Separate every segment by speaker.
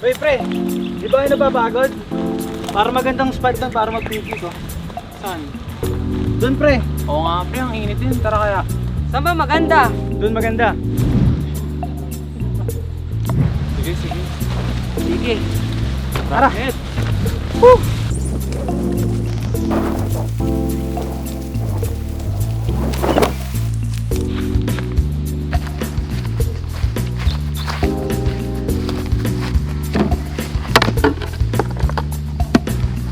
Speaker 1: Uy, pre, di ba kayo napapagod? Para magandang spot lang para mag-picnic, oh.
Speaker 2: Saan?
Speaker 1: Doon, pre.
Speaker 2: Oo nga pre, ang init din. Tara kaya.
Speaker 3: Saan ba maganda?
Speaker 1: Doon maganda.
Speaker 2: Sige, sige.
Speaker 3: Sige.
Speaker 1: Tara.
Speaker 2: Init.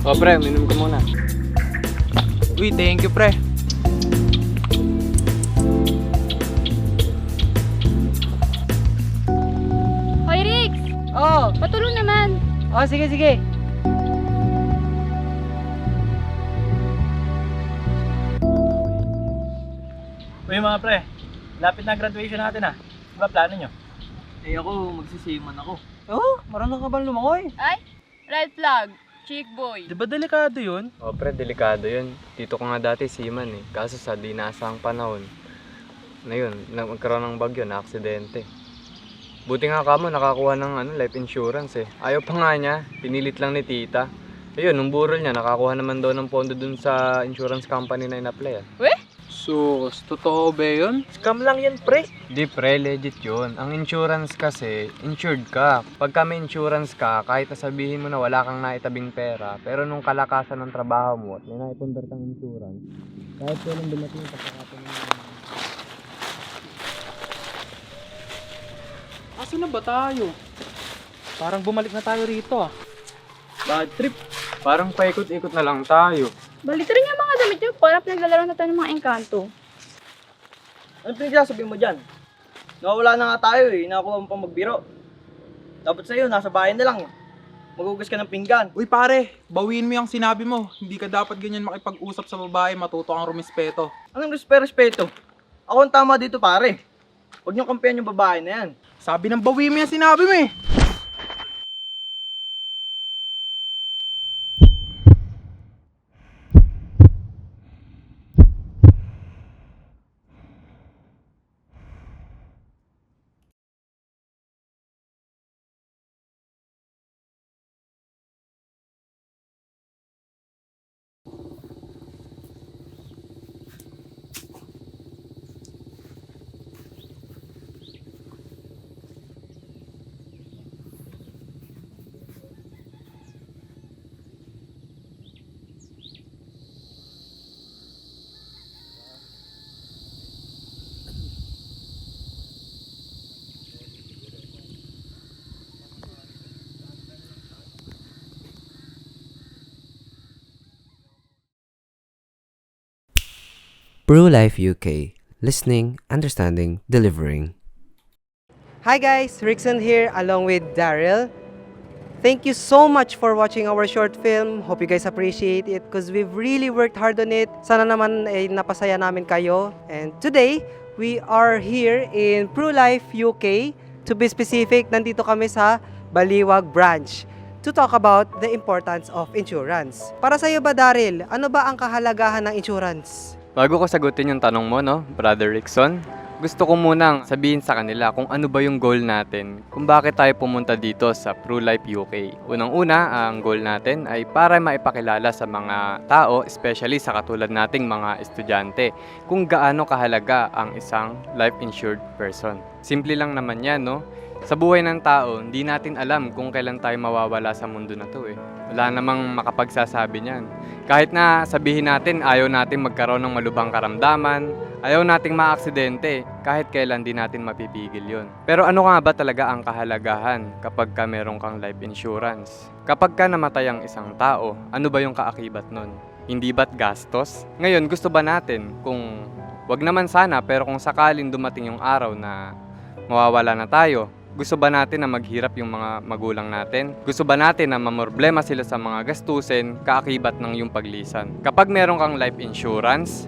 Speaker 1: O, pre, minum ka muna.
Speaker 2: Uy, thank you pre.
Speaker 4: Hoy, Rix!
Speaker 3: Oh,
Speaker 4: Patulong naman!
Speaker 3: oh sige, sige.
Speaker 1: Uy, mga pre, lapit na graduation natin, ah. Di ba plano nyo?
Speaker 2: Eh ako, magsisiman ako.
Speaker 3: Oh, marunong ka bang lumangoy?
Speaker 4: Ay, red flag! Chick boy!
Speaker 2: Di ba delikado yun?
Speaker 5: O pre, delikado yun. Dito ko nga dati seaman eh. Kaso sa di naasahang panahon, na yun, nagkaroon ng bagyo, na aksidente. Buti nga kamo, nakakuha ng life insurance eh. Ayaw pa nga niya, pinilit lang ni tita. Ayun, nung burol niya, nakakuha naman daw ng pondo dun sa insurance company na in-apply ah.
Speaker 2: Sus, totoo ba yun?
Speaker 1: Scam lang yan, pre.
Speaker 5: Di pre, legit yun. Ang insurance kasi, insured ka. Pagka may insurance ka, kahit nasabihin mo na wala kang naitabing pera, pero nung kalakasan ng trabaho mo at may naipundar kang insurance, kahit kailan dumating yung pagkakataon mo.
Speaker 2: Asa na ba tayo? Parang bumalik na tayo rito ah.
Speaker 5: Bad trip. Parang paikot-ikot na lang tayo.
Speaker 4: Baliktad rin yung mga damit nyo. Parang pinaglalaro na tayo ng mga engkanto.
Speaker 1: Ano pinagsasabi mo dyan? Nawawala na nga tayo eh, nakakuha mo pang magbiro. Dapat sa'yo, nasa bahay na lang. Magugas ka ng pinggan.
Speaker 6: Uy pare, bawiin mo yung sinabi mo. Hindi ka dapat ganyan makipag-usap sa babae, matuto kang rumispeto.
Speaker 1: Anong respeto? Ako ang tama dito, pare. Huwag niyong kampihan yung babae na yan.
Speaker 6: Sabi ng bawiin mo yung sinabi mo eh.
Speaker 7: Brew Life UK. Listening, understanding, delivering.
Speaker 3: Hi guys, Rickson here along with Daryl. Thank you so much for watching our short film. Hope you guys appreciate it because we've really worked hard on it. Sana naman napasaya namin kayo. And today, we are here in Brew Life UK. To be specific, nandito kami sa Baliwag branch to talk about the importance of insurance. Para sa iyo ba, Daryl, ano ba ang kahalagahan ng insurance?
Speaker 5: Bago ko sagutin yung tanong mo, no, Brother Rickson, gusto ko munang sabihin sa kanila kung ano ba yung goal natin, kung bakit tayo pumunta dito sa ProLife UK. Unang-una, ang goal natin ay para maipakilala sa mga tao, especially sa katulad nating mga estudyante, kung gaano kahalaga ang isang life-insured person. Simple lang naman yan, no? Sa buhay ng tao, hindi natin alam kung kailan tayo mawawala sa mundo na to eh. Wala namang makapagsasabi niyan. Kahit na sabihin natin ayaw natin magkaroon ng malubhang karamdaman, ayaw nating maaksidente, kahit kailan di natin mapipigil yon. Pero ano nga ba talaga ang kahalagahan kapag ka meron kang life insurance? Kapag ka namatay ang isang tao, ano ba yung kaakibat nun? Hindi ba't gastos? Ngayon, gusto ba natin kung wag naman sana pero kung sakalin dumating yung araw na mawawala na tayo, gusto ba natin na maghirap yung mga magulang natin? Gusto ba natin na mamroblema sila sa mga gastusin kaakibat ng yung paglisan? Kapag meron kang life insurance,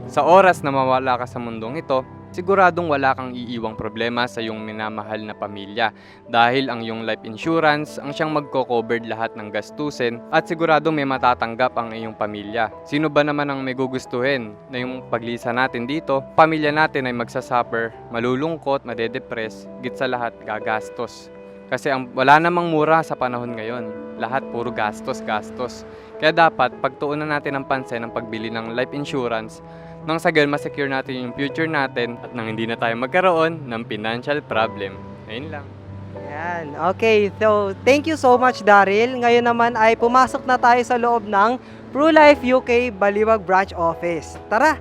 Speaker 5: sa oras na mawala ka sa mundong ito, siguradong wala kang iiwang problema sa iyong minamahal na pamilya dahil ang iyong life insurance ang siyang magko-cover lahat ng gastusin at siguradong may matatanggap ang iyong pamilya. Sino ba naman ang may gugustuhin na yung paglisa natin dito, pamilya natin ay magsasuffer, malulungkot, madedepress, git sa lahat gagastos. Kasi wala namang mura sa panahon ngayon. Lahat puro gastos. Kaya dapat pagtuunan natin ng pansin ang pagbili ng life insurance nang sa ganun ma-secure natin yung future natin at nang hindi na tayo magkaroon ng financial problem. Ayun lang.
Speaker 3: Yan. Okay, so thank you so much, Daryl. Ngayon naman ay pumasok na tayo sa loob ng PruLife UK Baliwag Branch Office. Tara!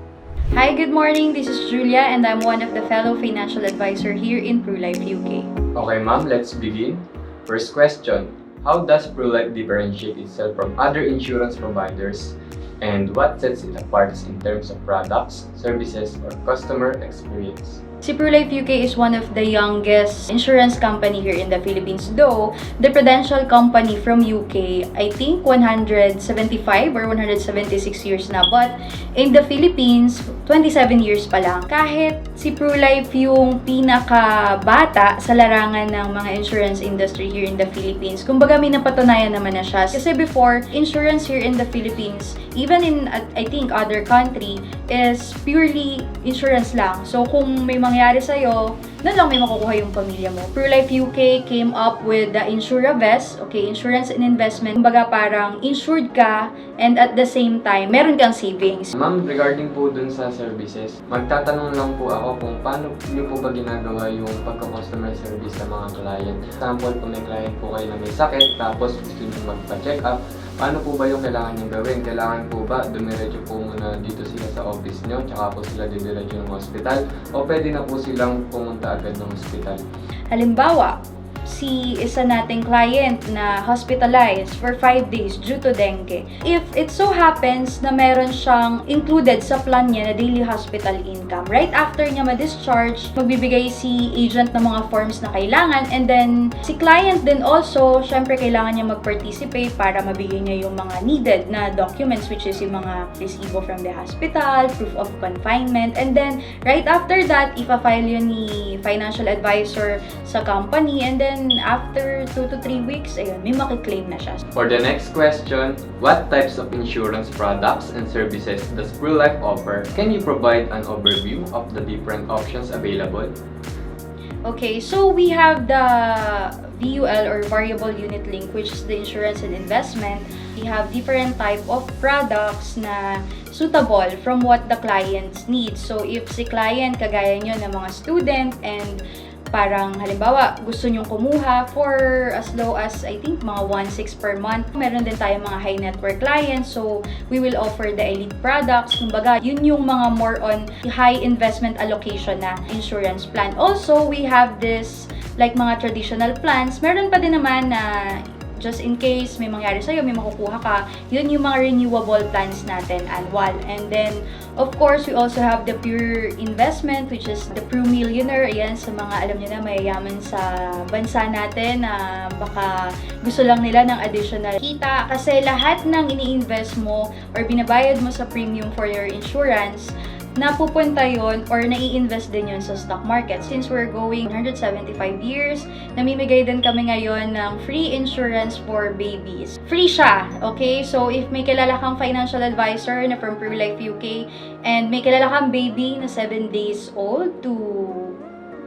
Speaker 4: Hi, good morning. This is Julia and I'm one of the fellow financial advisor here in PruLife UK.
Speaker 5: Okay, ma'am, let's begin. First question, how does PruLife differentiate itself from other insurance providers? And what sets it apart in terms of products, services, or customer experience?
Speaker 4: Si PruLife UK is one of the youngest insurance company here in the Philippines. Though, the Prudential company from UK, I think 175 or 176 years na. But in the Philippines, 27 years pa lang. Kahit si PruLife yung pinakabata sa larangan ng mga insurance industry here in the Philippines, kumbaga may napatunayan naman na siya. Kasi before, insurance here in the Philippines, even in, I think, other country, is purely insurance lang. So, kung may mangyari sa'yo, doon lang may makukuha yung pamilya mo. PruLife UK came up with the InsuraVest, okay, insurance and investment. Kumbaga parang insured ka and at the same time, meron kang savings.
Speaker 5: Ma'am, regarding po dun sa services, magtatanong lang po ako kung paano niyo po ba ginagawa yung pagka-customer service sa mga client. Example, kung may client po kayo na may sakit, tapos gusto niyo magpa-check up, paano po ba yung kailangan niyong gawin? Kailangan po ba dumiretso po muna dito sila sa office niyo, tsaka po sila didiretso ng hospital? O pwede na po silang pumunta agad ng hospital?
Speaker 4: Halimbawa, si isa nating client na hospitalized for 5 days due to dengue. If it so happens na meron siyang included sa plan niya na daily hospital income, right after niya ma-discharge, magbibigay si agent ng mga forms na kailangan, and then si client din also, syempre kailangan niya mag-participate para mabigay niya yung mga needed na documents, which is yung mga resibo from the hospital, proof of confinement, and then right after that, ipa-file yun ni financial advisor sa company, and then after 2 to 3 weeks, ayun, may makiklaim na siya.
Speaker 5: For the next question, what types of insurance products and services does PruLife offer? Can you provide an overview of the different options available?
Speaker 4: Okay, so we have the VUL or Variable Unit Link, which is the insurance and investment. We have different type of products na suitable from what the clients need. So if si client, kagaya nyo ng mga student and parang halimbawa gusto nyong kumuha for as low as I think mga 1.6 per month. Meron din tayong mga high net worth clients, so we will offer the elite products. Kumbaga, yun yung mga more on high investment allocation na insurance plan. Also, we have this like mga traditional plans. Meron pa din naman na just in case may mangyari sa'yo, may makukuha ka, yun yung mga renewable plans natin, annual. And then, of course, we also have the pure investment, which is the Pru Millionaire. Ayan, sa mga alam nyo na mayayaman sa bansa natin na baka gusto lang nila ng additional kita. Kasi lahat ng ini-invest mo or binabayad mo sa premium for your insurance, napupunta yon or nai-invest din yon sa stock market. Since we're going 175 years, namimigay din kami ngayon ng free insurance for babies. Free siya, okay? So, if may kilala kang financial advisor na from PruLife UK and may kilala kang baby na 7 days old to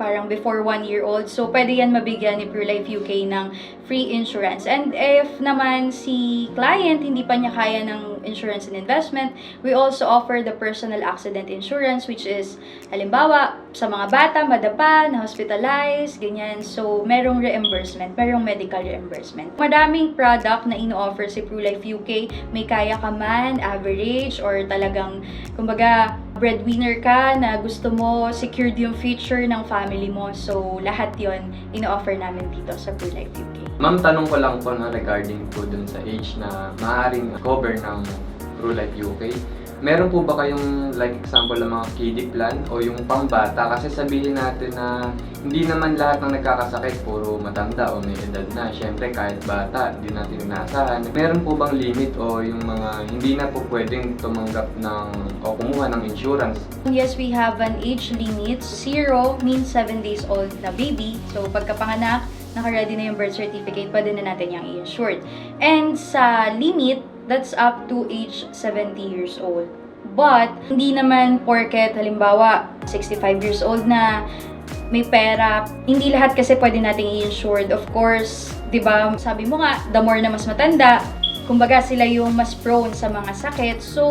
Speaker 4: parang before 1 year old, so pwede yan mabigyan ni PruLife UK ng free insurance. And if naman si client hindi pa niya kaya ng insurance and investment, we also offer the personal accident insurance, which is halimbawa sa mga bata, madapa, na hospitalized, ganyan. So merong reimbursement, merong medical reimbursement. Maraming product na ino-offer si PruLife UK. May kaya ka man, average, or talagang kumbaga breadwinner ka na gusto mo secured yung future ng family mo. So, lahat yon ino-offer namin dito sa PruLife UK.
Speaker 5: Ma'am, tanong ko lang po na regarding po dun sa age na maaaring cover ng PruLife UK. Meron po ba kayong like example ng mga kiddie plan o yung pambata? Kasi sabihin natin na hindi naman lahat ng nagkakasakit puro matanda o may edad na. Siyempre kahit bata, hindi natin inasahan. Meron po bang limit o yung mga hindi na po pwedeng tumanggap ng o kumuha ng insurance?
Speaker 4: Yes, we have an age limit. 0 means 7 days old na baby. So, pagkapanganak, naka-ready na yung birth certificate, pwede na natin yung i-insured. And sa limit, that's up to age 70 years old. But, hindi naman porket, halimbawa, 65 years old na, may pera. Hindi lahat kasi pwede nating i-insured. Of course, di ba, sabi mo nga, the more na mas matanda, kumbaga sila yung mas prone sa mga sakit. So,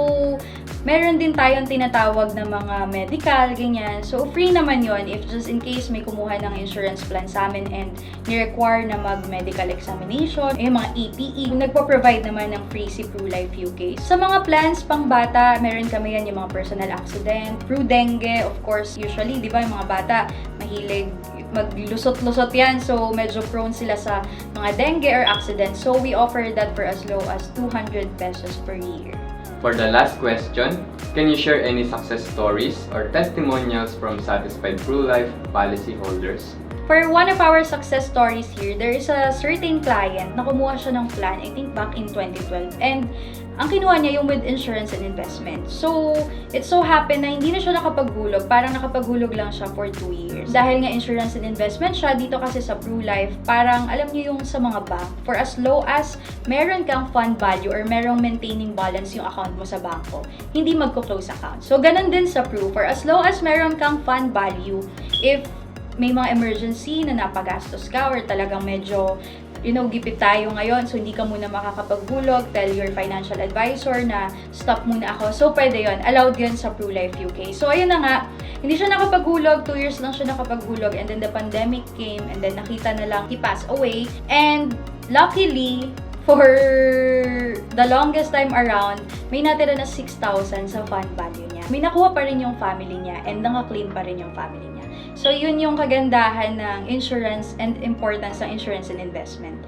Speaker 4: meron din tayong tinatawag na mga medical, ganyan. So, free naman yon if just in case may kumuha ng insurance plan sa amin and ni-require na mag-medical examination. Yung mga APE, nagpo-provide naman ng free si PruLife UK. Sa mga plans pang bata, meron kami yan yung mga personal accident, PruDengue, of course, usually, di ba, yung mga bata, mahilig maglusot-lusot yan. So, medyo prone sila sa mga dengue or accident. So, we offer that for as low as 200 pesos per year.
Speaker 5: For the last question, can you share any success stories or testimonials from satisfied PruLife policy holders?
Speaker 4: For one of our success stories here, there is a certain client na kumuha siya ng plan, I think back in 2012. And ang kinuha niya yung with insurance and investment. So, it so happened na hindi na siya nakapaghulog. Parang nakapaghulog lang siya for 2 years. Dahil nga insurance and investment siya, dito kasi sa PruLife, parang alam niyo yung sa mga bank, for as low as meron kang fund value or merong maintaining balance yung account mo sa bangko, hindi magko-close account. So, ganun din sa Pru. For as low as meron kang fund value, if may mga emergency na napagastos ka or talagang medyo gipit tayo ngayon, so hindi ka muna makakapaghulog, tell your financial advisor na stop muna ako. So, pwede yon, allowed yun sa PruLife UK. So, ayun na nga, hindi siya nakapaghulog, 2 years lang siya nakapaghulog, and then the pandemic came, and then nakita na lang, he passed away. And luckily, for the longest time around, may natira na 6,000 sa fund value niya. May nakuha pa rin yung family niya, and naka-claim pa rin yung family niya. So, yun yung kagandahan ng insurance and importance ng insurance and investment.